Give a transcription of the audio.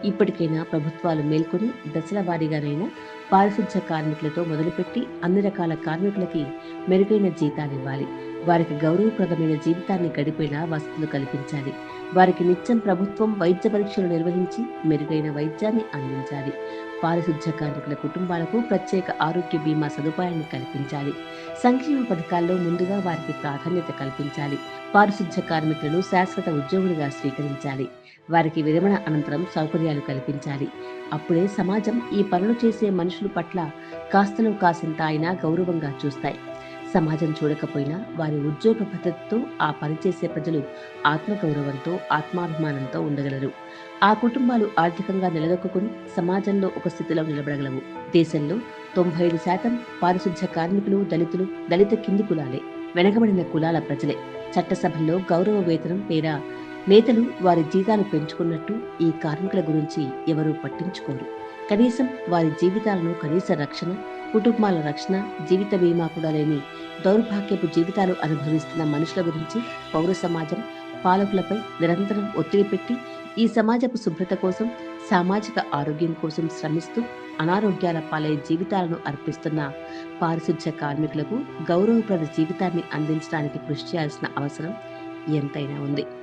ఇప్పటికైనా ప్రభుత్వాలు మేల్కొని దశల వారీగానైనా పారిశుధ్య కార్మికులతో మొదలుపెట్టి అన్ని రకాల కార్మికులకి మెరుగైన జీతాలివ్వాలి. వారికి గౌరవప్రదమైన జీవితాన్ని గడిపేలా వసతులు కల్పించాలి. వారికి నిత్యం ప్రభుత్వం వైద్య పరీక్షలు నిర్వహించి మెరుగైన వైద్యాన్ని అందించాలి. పారిశుధ్య కార్మికుల కుటుంబాలకు ప్రత్యేక ఆరోగ్య బీమా సదుపాయాన్ని కల్పించాలి. సంక్షేమ పథకాల్లో ముందుగా వారికి ప్రాధాన్యత కల్పించాలి. పారిశుధ్య కార్మికులను శాశ్వత ఉద్యోగులుగా స్వీకరించాలి. వారికి విరమణ అనంతరం సౌకర్యాలు కల్పించాలి. అప్పుడే సమాజం ఈ పనులు చేసే మనుషుల పట్ల కాస్తలో కాసింత అయినా గౌరవంగా చూస్తాయి. సమాజం చూడకపోయినా వారి ఉద్యోగ భద్రతతో ఆ పనిచేసే ప్రజలు ఆత్మగౌరవంతో ఆత్మాభిమానంతో ఉండగలరు. ఆ కుటుంబాలు ఆర్థికంగా నిలదొక్కుని సమాజంలో ఒక స్థితిలో నిలబడగలవు. దేశంలో 95% పారిశుధ్య కార్మికులు దళితులు, దళిత కింది కులాలే, వెనకబడిన కులాల ప్రజలే. చట్టసభల్లో గౌరవ వేతనం పేర నేతలు వారి జీతాలు పెంచుకున్నట్టు ఈ కార్మికుల గురించి ఎవరూ పట్టించుకోరు. కనీసం వారి జీవితాలను కనీస రక్షణ, కుటుంబాల రక్షణ, జీవిత బీమా కూడా లేని దౌర్భాగ్యపు జీవితాలు అనుభవిస్తున్న మనుషుల గురించి పౌర సమాజం పాలకులపై నిరంతరం ఒత్తిడి పెట్టి ఈ సమాజపు శుభ్రత కోసం, సామాజిక ఆరోగ్యం కోసం శ్రమిస్తూ అనారోగ్యాల పాలై జీవితాలను అర్పిస్తున్న పారిశుధ్య కార్మికులకు గౌరవప్రద జీవితాన్ని అందించడానికి కృషి చేయాల్సిన అవసరం ఎంతైనా ఉంది.